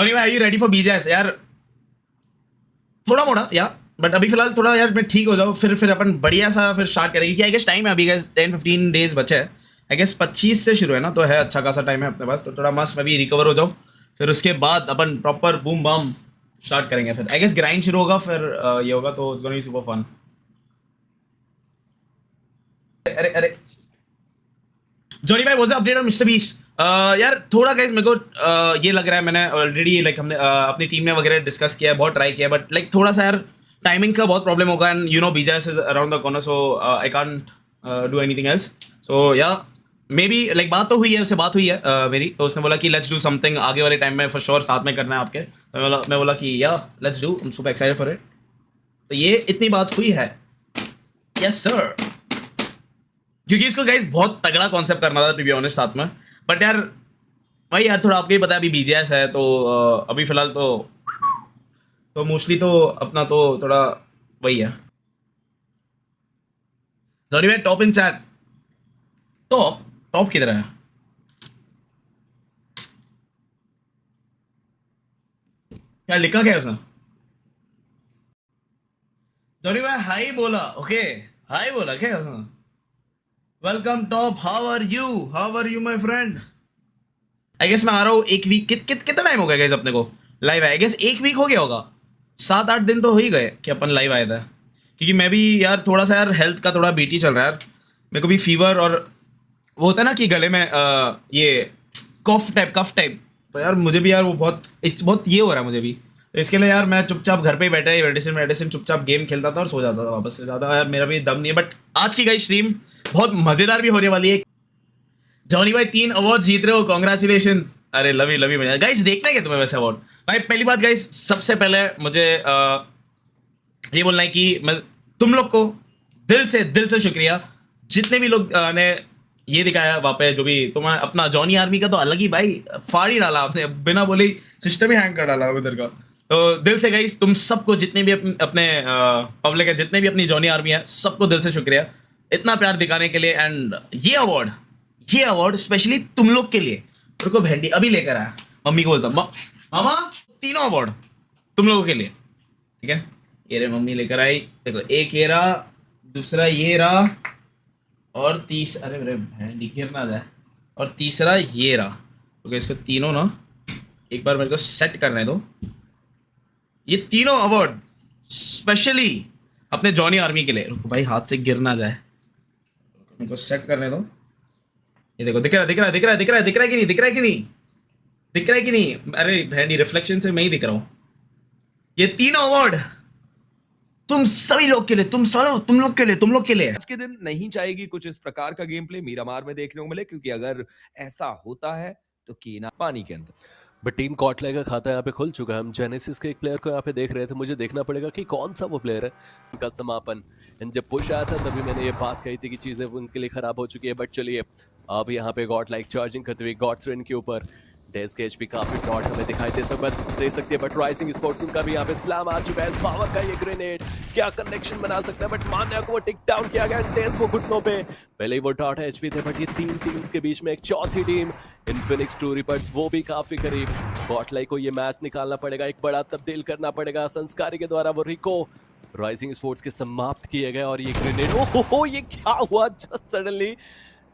Johnny भाई, are you ready for BJS? यार थोड़ा मोड़ा या बट अभी फिलहाल थोड़ा यार मैं ठीक हो जाऊँ, फिर अपन बढ़िया सा फिर स्टार्ट करेंगे कि आई गेस टाइम है अभी गाइस 10-15 डेज बचे हैं। आई गेस 25 से शुरू है ना, तो है अच्छा खासा टाइम है अपने पास, तो थोड़ा मस्त मैं भी रिकवर हो जाऊँ, फिर उसके बाद अपन प्रॉपर बूम बम स्टार्ट करेंगे। फिर आई गेस ग्राइंड शुरू होगा, फिर ये होगा, तो it's gonna be super fun. अरे अरे जॉनी भाई, what's the update on Mister Beast? यार थोड़ा गाइस मेरे को ये लग रहा है, मैंने ऑलरेडी लाइक हमने अपनी टीम ने वगैरह डिस्कस किया है, बहुत ट्राई किया है, बट लाइक थोड़ा सा यार टाइमिंग का बहुत प्रॉब्लम होगा, and you know BJS is around the corner, so I can't do anything else. So yeah may be like बात तो हुई है, उससे बात हुई है मेरी, तो उसने बोला कि लेट्स डू समथिंग आगे वाले टाइम में फॉर श्योर साथ में करना है आपके, तो मैं बोला कि या let's do, I am super excited for it. तो ये इतनी बात हुई है, यस सर, क्योंकि इसको गाइस बहुत तगड़ा कॉन्सेप्ट करना था टू बी ऑनेस्ट साथ में, बट यार भाई यार थोड़ा आपको ही पता है अभी बीजेएस है, तो अभी फिलहाल तो मोस्टली तो अपना तो थोड़ा वही है। सॉरी भाई, top in chat, top top किधर है? क्या लिखा क्या है उसने? सॉरी भाई, हाई बोला, ओके हाई बोला क्या उसने? Welcome top, how are you my friend? I guess मैं आ रहा हूँ एक वीक, कितना टाइम हो गया गाइस अपने को लाइव है? आई गेस एक वीक हो गया होगा, 7-8 दिन तो हो ही गए कि अपन लाइव आए थे, क्योंकि मैं भी यार थोड़ा सा यार हेल्थ का थोड़ा बीटी चल रहा है यार, मेरे को भी फीवर और वो होता है ना कि गले में ये कफ टाइप, तो यार मुझे भी यार वो बहुत ये हो रहा है मुझे भी, तो इसके लिए यार मैं चुपचाप घर पे ही बैठा मेडिसिन चुपचाप गेम खेलता था और सो जाता था वापस से, ज़्यादा यार मेरा भी दम नहीं है। बट आज की गाइस स्ट्रीम बहुत मज़ेदार भी होने वाली है। जॉनी भाई 3 अवार्ड जीत रहे हो, कॉन्ग्रेचुलेशन। अरे लवी लवी भैया, गाइस देखना है क्या तुम्हें वैसे अवार्ड? भाई पहली बात गाइस, सबसे पहले मुझे ये बोलना है कि मैं तुम लोग को दिल से शुक्रिया, जितने भी लोग ने ये दिखाया वहाँ पे, जो भी तुम्हारा अपना जॉनी आर्मी का तो अलग ही भाई फाड़ ही डाला आपने, बिना बोले ही सिस्टम ही हैंग कर डाला उधर का, तो दिल से गाइस तुम सबको, जितने भी अपने पब्लिक है, जितने भी अपनी जॉनी आर्मी है, सबको दिल से शुक्रिया इतना प्यार दिखाने के लिए। एंड ये अवार्ड स्पेशली तुम लोग के लिए, रुको भेंडी अभी लेकर आया, मम्मी को बोलता मामा 3 अवार्ड तुम लोगों के लिए, ठीक है? ये रे मम्मी लेकर आई, देखो एक ये रहा, दूसरा ये रहा, और अरे मेरे भेंडी गिर ना जाए, और तीसरा ये रहा। ओके, इसको तीनों ना एक बार मेरे को सेट करने दो, ये तीनों अवार्ड स्पेशली अपने जॉनी आर्मी के लिए। रुको भाई, हाथ से गिर ना जाए, मेरे को सेट करने दो। ये देखो, दिख रहा है कि नहीं? अरे भेंडी रिफ्लेक्शन से मैं ही दिख रहा हूँ। ये तीनों अवार्ड तुम सभी लोग के लिए, तुम लोग के लिए। आज के दिन नहीं चाहेगी कुछ इस प्रकार का गेम प्ले मीरामार में देखने को मिले, क्योंकि अगर ऐसा होता है तो कीना पानी के अंदर। बट टीम कॉटले का खाता यहाँ पे खुल चुका है। हम जेनेसिस के एक प्लेयर को यहाँ पे देख रहे थे, मुझे देखना पड़ेगा कि कौन सा वो प्लेयर है। उनका समापन, एंड जब पुश आया था तभी मैंने ये बात कही थी कि चीज़ें उनके लिए खराब हो चुकी है। बट चलिए, अब यहाँ पे गॉड लाइक चार्जिंग करते हुए गॉड्स रेन के ऊपर डेस के एचपी काफी डॉट हमें दिखाई दे सकती है, बट राइजिंग स्पोर्ट्स उनका भी यहाँ पे स्लैम आ चुका है। पावर का ये ग्रेनेड क्या कनेक्शन बना सकता है, बट मान्या को वो टिक डाउन किया गया। डेस वो घुटनों पे, पहले ही वो डॉट एचपी थे, बट ये 3 टीम्स के बीच में एक चौथी टीम इन्फिनिक्स 2 रिपर्स, वो भी काफी करीब। गॉडलाइक को ये मैच निकालना पड़ेगा, एक बड़ा तब्दील करना पड़ेगा। संस्कारी के द्वारा वो रिको राइजिंग स्पोर्ट्स के समाप्त किए गए, और ये ग्रेनेड ओहो ये क्या हुआ? जस्ट सडनली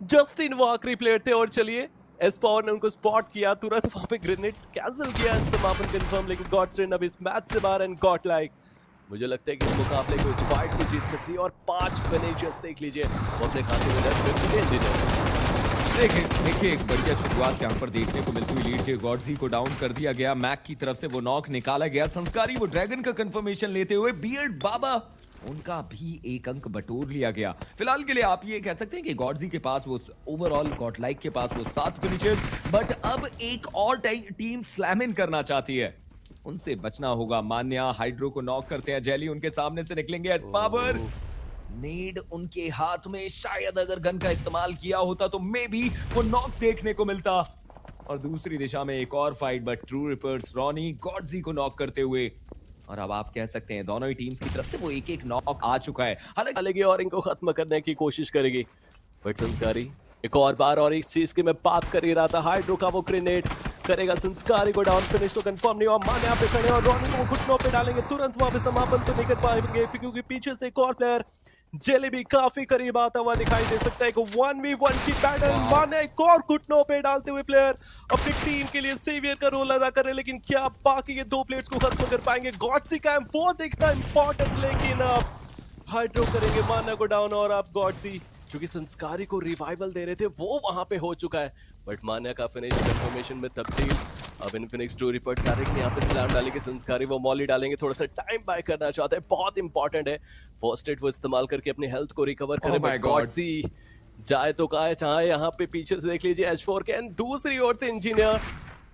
जस्टिन वो आखिरी प्लेयर थे, और चलिए एस्पावर ने उनको स्पॉट किया, तुरंत वहां पे ग्रेनेड कैंसिल किया, समापन कंफर्म। लेकिन गॉडस्ट्रेन अब इस मैच से बाहर, एंड गॉडलाइक मुझे लगता है कि इस मुकाबले को, इस फाइट को जीत सकती है। और 5 फिनिशर्स देख लीजिए वो अपने खाते में देखिए एक बढ़िया शुरुआत यहाँ पर देखने को मिलती हुई। लीड के गॉडजी को डाउन कर दिया गया, मैक की तरफ से वो नॉक निकाला गया। संस्कारी वो ड्रैगन का कंफर्मेशन लेते हुए, बियर्ड बाबा उनका भी 1 अंक बटोर लिया गया। फिलहाल के लिए आप ये कह सकते हैं कि गॉडजी के पास वो ओवरऑल, गॉडलाइक के पास वो 7 फिनिशर्स, बट अब एक और टीम स्लैम इन करना चाहती है, उनसे बचना होगा। मान्या हाइड्रो को नॉक करते हैं, जेली उनके सामने से निकलेंगे। एस्पावर नेड उनके हाथ में, शायद अगर गन का इस्तेमाल किया होता तो मे बी वो नॉक देखने को मिलता। और दूसरी दिशा में एक और fight, but true rippers Ronnie गॉडजी को नॉक करते हुए, और अब आप कह सकते हैं दोनों ही टीम्स की तरफ से वो एक नॉक आ चुका है। हालांकि और इनको खत्म करने की कोशिश करेगी, बट संस्कारी एक और बार, और इस चीज की मैं बात कर ही रहा था, हाइड्रो का वो ग्रेनेड करेगा संस्कारी को डाउन, फिनिश तो कंफर्म नहीं हुआ। मान यहाँ पे खड़े और रॉनी को घुटनों पे डालेंगे, तुरंत वहां पे समापन तो नहीं कर पाएंगे क्योंकि पीछे से एक और प्लेयर जेलेबी काफी करीब आता हुआ दिखाई दे सकता है। एक 1v1 की बैटल, मान एक और घुटनों पे डालते हुए प्लेयर अपनी टीम के लिए सेवियर का रोल अदा कर रहे हैं, लेकिन क्या बाकी के दो प्लेयर्स को खत्म कर पाएंगे? गॉडसी का वो देखना इंपॉर्टेंट, लेकिन अब हाइड्रो करेंगे माना को डाउन और अब गॉडसी क्योंकि संस्कारी को रिवाइवल दे रहे थे वो वहां पे हो चुका है, बट मान्या का फिनिश कंफर्मेशन में तब्दील। अब इनफिनिक्स 2 रिपोर्ट डायरेक्ट यहाँ पे स्लैम डालेंगे, संस्कारी वो मॉली डालेंगे, थोड़ा सा टाइम बाय करना चाहते हैं, बहुत इंपॉर्टेंट है फर्स्ट एड वो इस्तेमाल करके अपनी हेल्थ को रिकवर करें। my God. गॉडसी जाए तो कहा है चाहे यहाँ पे पीछे से देख लीजिए H4 के, दूसरी ओर से इंजीनियर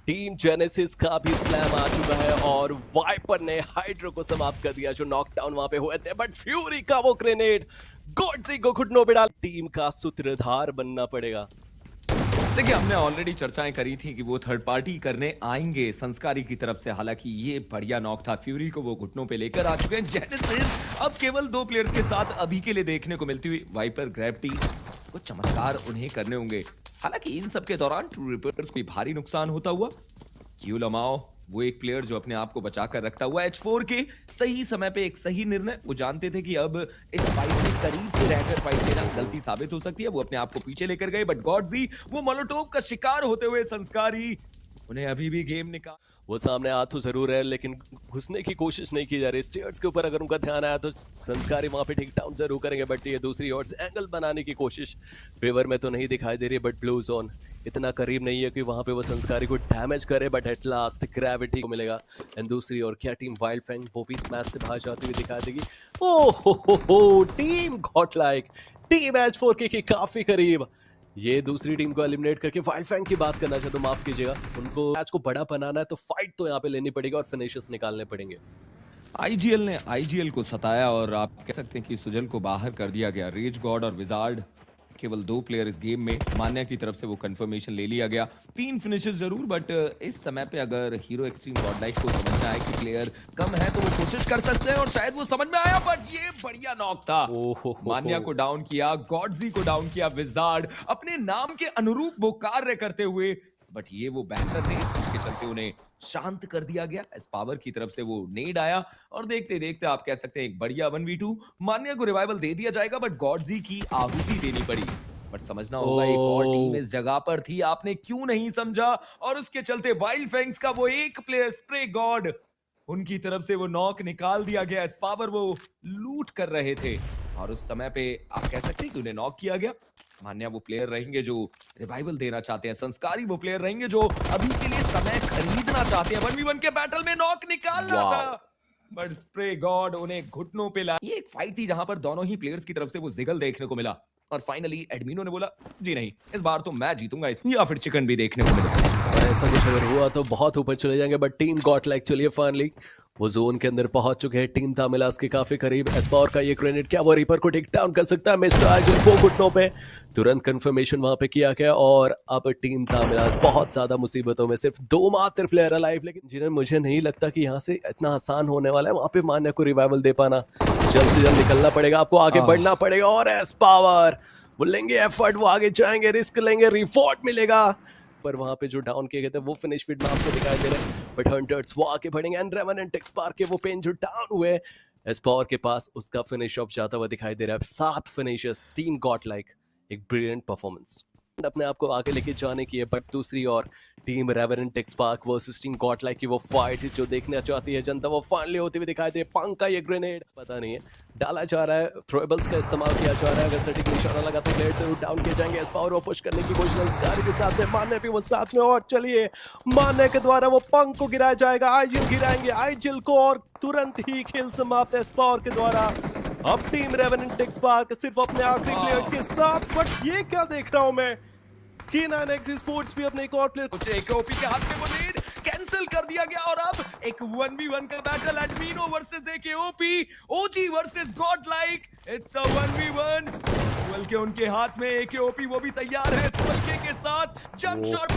टीम जेनेसिस का भी स्लैम आ चुका है और वाइपर ने हाइड्रो को समाप्त कर दिया जो नॉकडाउन वहां पे हुए थे, बट फ्यूरी का वो ग्रेनेड गॉडसी को घुटनों पे डाल, टीम का सूत्रधार बनना पड़ेगा। देखिए हमने ऑलरेडी चर्चाएं करी थी कि वो थर्ड पार्टी करने आएंगे संस्कारी की तरफ से, हालांकि ये बढ़िया नॉक था, फ्यूरी को वो घुटनों पे लेकर आ चुके हैं जेनेसिस। अब केवल 2 प्लेयर्स के साथ अभी के लिए देखने को मिलती हुई वाइपर ग्रेविटी, कुछ चमत्कार उन्हें करने होंगे। हालांकि इन सब के दौरान ट्रू रिपर्स को भारी नुकसान होता हुआ क्यू लमाओ वो एक प्लेयर जो अपने आप को बचा कर रखता हुआ H4 के सही समय पे एक सही निर्णय, वो जानते थे कि अब इस फाइट में करीब से रहकर फाइट लेना गलती साबित हो सकती है, वो अपने आप को पीछे लेकर गए, बट गॉडजी वो मोलोटोव का शिकार होते हुए संस्कारी उन्हें अभी भी गेम निकाल, वो सामने आ तो जरूर है लेकिन घुसने की कोशिश नहीं की जा रही। स्टेयर्स के ऊपर अगर उनका ध्यान आया तो संस्कारी वहां पे टेक डाउन जरूर करेंगे, बट ये दूसरी ओर से एंगल बनाने की कोशिश फेवर में तो नहीं दिखाई दे रही, बट ब्लू जोन इतना करीब नहीं है कि वहां पे वो संस्कारी को डैमेज करे, बट एट लास्ट ग्रेविटी को मिलेगा। एंड दूसरी ओर क्या टीम वाइल्ड फैंग वो भी इस मैच से बाहर जाती हुई दिखा देगी। ओहो टीम गॉडलाइक, टीम H4 के काफी करीब, ये दूसरी टीम को एलिमिनेट करके वाइल्ड फैंग की बात करना चाहता हूं, माफ कीजिएगा, उनको मैच को बड़ा बनाना है तो फाइट तो यहाँ पे लेनी पड़ेगी और फिनिशेस निकालने पड़ेंगे। आईजीएल ने आईजीएल को सताया और आप कह सकते हैं कि सुजल को बाहर कर दिया गया। रेज गॉड और विजार्ड केवल 2 प्लेयर इस गेम में, मान्या की तरफ से वो कंफर्मेशन ले लिया गया। 3 फिनिशेस जरूर, बट इस समय पे अगर हीरो एक्सट्रीम गॉडलाइक को समझ में आए कि प्लेयर कम है तो वो कोशिश कर सकते हैं और शायद वो समझ में आया, बट ये बढ़िया नॉक था। मान्या को डाउन किया, गॉडजी को डाउन किया, विजार्ड अपने नाम के अनुरूप वो कार्य करते हुए, बट ये वो बेहतर थे जिसके चलते उन्हें शांत कर दिया गया। एस पावर की तरफ से वो नेड आया और देखते देखते आप कह सकते हैं एक बढ़िया 1v2, मान्या को रिवाइवल दे दिया जाएगा, बट गॉडजी की आहुति देनी पड़ी। बट समझना होगा एक और टीम इस जगह पर थी, आपने क्यों नहीं समझा, और उसके चलते वाइल्ड फैंग्स का वो एक प्लेयर स्प्रे गॉड, उनकी तरफ से वो नॉक निकाल दिया गया। एस पावर वो लूट कर रहे थे और उस समय पे आप कह सकते हैं कि उन्हें नॉक किया गया। मान्या वो प्लेयर रहेंगे जो रिवाइवल देना चाहते हैं, संस्कारी वो प्लेयर रहेंगे जो अभी के लिए समय खरीदना चाहते हैं। 1v1 के बैटल में नॉक निकालना था, बट स्प्रे गॉड उन्हें घुटनों पे ला। ये एक फाइट थी जहां पर दोनों ही प्लेयर्स की तरफ से वो जिगल देखने को मिला और फाइनली एडमिनो ने बोला जी नहीं, इस बार तो मैं जीतूंगा, या फिर चिकन भी देखने को मिला। ऐसा कुछ अगर हुआ तो बहुत ऊपर चले जाएंगे, बट टीम गॉडलाइक चलिए फाइनली वो जोन के अंदर पहुंच चुके हैं। टीम तामिलास के काफी करीब, एस्पावर का ये ग्रेनेड क्या वो रीपर को टेक डाउन कर सकता है? मिस्टर आइजल वो घुटनों पे, तुरंत कंफर्मेशन वहां पे किया गया और अब टीम तामिलास बहुत ज्यादा मुसीबतों में, सिर्फ 2 मात्र प्लेयर अलाइव, लेकिन जिन्हें मुझे नहीं लगता कि यहाँ से इतना आसान होने वाला है वहां पे मान्या को रिवाइवल दे पाना। जल्द से जल्द निकलना पड़ेगा, आपको आगे बढ़ना पड़ेगा और एस्पावर वो लेंगे एफर्ट, वो आगे जाएंगे, रिस्क लेंगे, रिवॉर्ड मिलेगा, पर वहां पे जो डाउन किए गए थे वो फिनिश फीड में आपको दिखाई दे रहे हैं, बट हंटर्स वो आगे बढ़ेंगे एंड रेवेनेंट एक्सपायर के वो पेन जो डाउन हुए एस्पावर के पास उसका फिनिश ऑफ जाता हुआ दिखाई दे रहा है। 7 फिनिशर्स, टीम गॉडलाइक, एक ब्रिलियंट परफॉर्मेंस अपने आप को आगे लेके जाने की है, बट दूसरी ओर team Revenant XSpark versus team Godlike की वो फाइट जो देखना चाहती है जनता वो फाइनली होती हुई दिखाई दे। पंक का ये ग्रेनेड पता नहीं है डाला जा रहा है, थ्रोएबल्स का इस्तेमाल किया जा रहा है, अगर सटीक निशाना लगा तो प्लेयर जरूर डाउन किए जाएंगे। एस्पावर वो पुश करने की कोशिश संस्कारी के साथ में, मान्य भी वो साथ में, और चलिए मान्य के द्वारा वो पंक को गिराया जाएगा, आइजिल गिराएंगे आइजिल को और तुरंत ही खेल समाप्त एस्पावर के द्वारा। अब टीम रेवेनेंट एक्सपार्क सिर्फ अपने आखिरी प्लेयर के साथ, बट ये क्या देख रहा हूं मैं कि K9X स्पोर्ट्स भी अपने एक और प्लेयर कुछ एक ओपी के हाथ में वो लीड कैंसिल कर दिया गया और अब एक 1v1 का battle, Admino versus AKOP, OG versus Godlike, it's a 1v1। सुअल के उनके हाथ में, एकेओपी वो भी तैयार है सुअल के साथ, जंप शॉट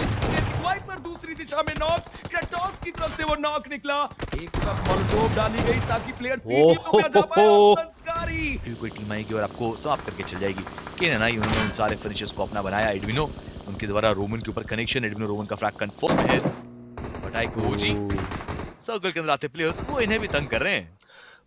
वाइपर दूसरी दिशा में नॉक, क्रेटोस की तरफ से वो नॉक निकला, एक तरफ मोलोटोव डाली गई ताकि प्लेयर सीधी पे जा पाए और संस्कारी कोई टीम आएगी और आपको समाप्त करके चल जाएगी। K9 उन्होंने उन सारे फिनिशर्स को अपना बनाया, एडमिनो उनके द्वारा रोमन के ऊपर कनेक्शन, एडमिनो रोमन का फ्रैग कंफर्म है। एक ओजी सर्कल के अंदर आते प्लेयर्स वो इन्हें भी तंग कर रहे हैं।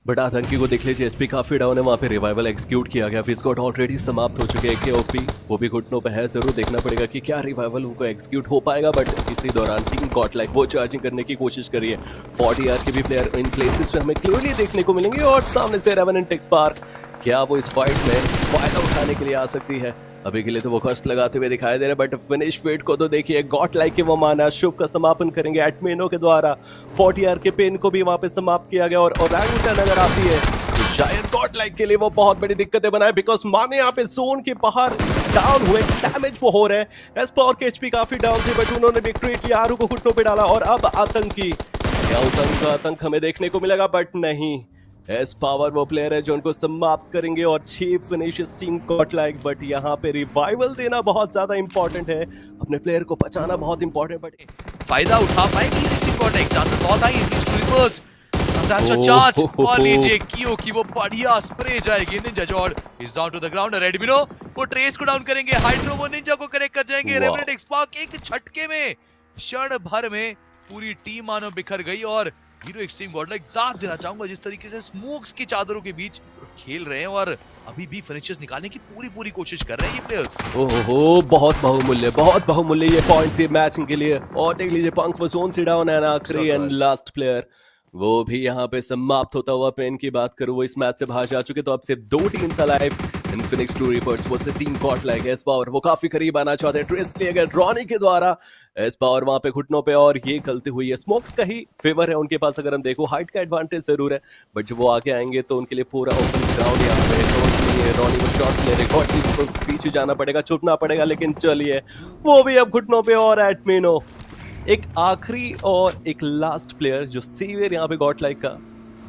बट आतंकी को देख लीजिए, एचपी काफी डाउन है, वहाँ पे रिवाइवल एग्जीक्यूट किया गया, फिस्कॉट ऑलरेडी समाप्त हो चुके हैं, केओपी वो भी घुटनों पे है, जरूर देखना पड़ेगा कि क्या रिवाइवल उनको एग्जीक्यूट हो पाएगा। बट इसी दौरान टीम गॉडलाइक वो चार्जिंग करने की कोशिश करी है, 40R के भी प्लेयर इन प्लेसेस पे हमें क्लियरली देखने को मिलेंगे और सामने से रेवेनेंट एक्सपार्क क्या वो इस फाइट में फायदा उठाने के लिए आ सकती है। अभी के लिए तो वो कष्ट लगाते हुए दिखाई दे रहे, बट फिनिश फेट को तो देखिए, गॉड लाइक के वो माना शुभ का समापन करेंगे एडमिनो के द्वारा, 40R के पेन को भी वहां पे समाप्त किया गया और ओरंगुटन अगर आती है तो शायद गॉड लाइक के लिए वो बहुत बड़ी दिक्कतें बनाए, बिकॉज माने यहाँ पे जोन के बाहर डाउन हुए, डैमेज वो हो रहे हैं। एस्पावर के एचपी काफी डाउन थे, बट उन्होंने भी क्रिएट लिया, आरू को घुटनों पे डाला और अब आतंकी, क्या आतंक हमें देखने को मिलेगा, बट नहीं, एस पावर वो प्लेयर है जो उनको समाप्त करेंगे और 6 फिनिशेस टीम गॉडलाइक। बट यहाँ पे रिवाइवल देना बहुत ज्यादा इंपॉर्टेंट है, अपने प्लेयर को बचाना बहुत इंपॉर्टेंट, बट फायदा उठा पाएंगे रिसिंग गॉडलाइक, चांसेस बहुत हाई है रिवर्स दैट्स अ चांस। और लीजिए कियो की वो बढ़िया स्प्रे जाएगी, निंजा जॉर्ड is down to the ground, रेडमिनो वो ट्रेस को डाउन करेंगे, हाइड्रो वो निंजा को कनेक्ट कर जाएंगे, रेवेनेंट एक्सपार्क एक झटके में क्षण भर में पूरी टीम मानो बिखर गई। और हीरो एक्सट्रीम गॉडलाइक दाद देना चाहूंगा जिस तरीके से स्मोक्स की चादरों के बीच खेल रहे हैं और अभी भी फिनिशेस निकालने की पूरी कोशिश कर रहे हैं ये प्लेयर्स। ओहो, बहुत बहुमूल्य ये पॉइंट्स ये मैच के लिए। और देख लीजिए पंख वो जोन से डाउन है ना, आखिरी एंड लास्ट प्लेयर वो भी यहाँ पे समाप्त होता हुआ, पेन की बात करूं वो इस मैच से बाहर जा चुके, तो अब सिर्फ 2 टीम्स अलाइव, इन्फिनिक्स 2 रिपर्स वो से टीम गॉडलाइक। एस पावर वो काफी करीब आना चाहते हैं, ट्रेस लिया गया ड्रॉनी के द्वारा, एस पावर वहां पे घुटनों पे और ये गलती हुई है, स्मोक्स का ही फेवर है उनके पास, अगर हम देखो हाइट का एडवांटेज जरूर है, बट जब वो आगे आएंगे तो उनके लिए पूरा ओपन ग्राउंड यहाँ पे, रॉनी को शॉट ले रहे, को पीछे जाना पड़ेगा, छुपना पड़ेगा, लेकिन चलिए वो भी अब घुटनों पे। और एडमिनो एक आखिरी और एक लास्ट प्लेयर जो सेवियर यहाँ पे गॉडलाइक का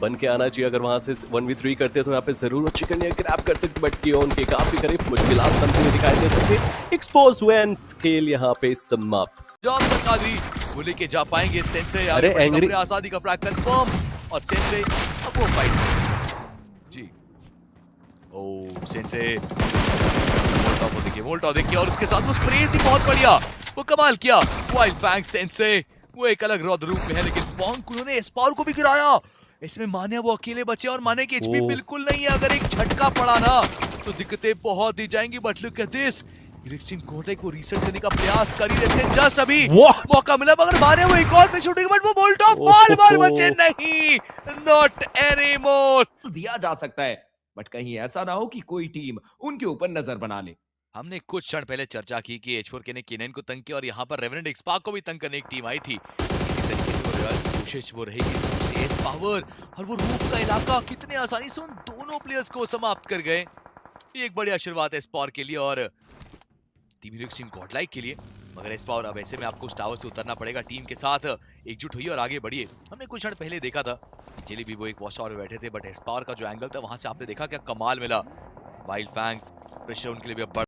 बन के आना चाहिए, अगर वहां से 1v3 करते तो यहाँ पे जरूर चिकन ग्रैब कर सकते, बट किया उनके काफी करीब, मुश्किलात बनते हुए दिखाई दे सकते, एक्सपोज हुए एंड स्केल यहाँ पे समाप्त। जॉन कादरी वो लेके जा पाएंगे सेंसे, अरे एंग्री आजादी का फ्लैग कंफर्म और सेंसे अब वो फाइट जी। ओ सेंसे वोल्टा देखिए और उसके साथ वो स्प्रेज भी बहुत बढ़िया, वो कमाल किया। वाइल्ड फैंग सेंसे वो एक अलग रौद्र रूप में है, लेकिन पॉन्क उन्होंने एस्पावर को भी गिराया, इसमें माने वो अकेले बचे और माने की एचपी बिल्कुल नहीं है, अगर एक झटका पड़ा ना तो दिक्कतें बहुत दी जाएंगी। But look at this, electric कोटे को रीसेट करने का प्रयास कर ही रहे थे, जस्ट अभी मौका मिला, मगर मारे वो एक और पे शूटिंग, बट वो बोल्ट ऑफ बाल बचे नहीं, नॉट एनीमोर। दिया जा सकता है, बट कहीं ऐसा ना हो कि कोई टीम उनके ऊपर नजर बना ले। हमने कुछ क्षण पहले चर्चा की कि H4K ने केनेन को तंग किया और यहाँ पर रेवेनेंट एक्सपार्क को भी तंग करने एक टीम आई थी, इसी तरीके से वो रिवाइवल की कोशिश वो रहेगी। एस पावर और वो रूफ का इलाका कितने आसानी से उन दोनों प्लेयर्स को समाप्त कर गए, ये एक बड़ी आशीर्वाद है स्पावर के लिए और टीम हीरोइक्स टीम गॉडलाइक के लिए। मगर एस पावर अब ऐसे में आपको उस टावर से उतरना पड़ेगा, टीम के साथ एकजुट हुई और आगे बढ़िए। हमने कुछ क्षण पहले देखा था जेली भी वो एक वॉच टावर में बैठे थे, बट एस पावर का जो एंगल था वहां से आपने देखा क्या कमाल मिला। वाइल्ड फैंग्स प्रेशर उनके लिए भी अब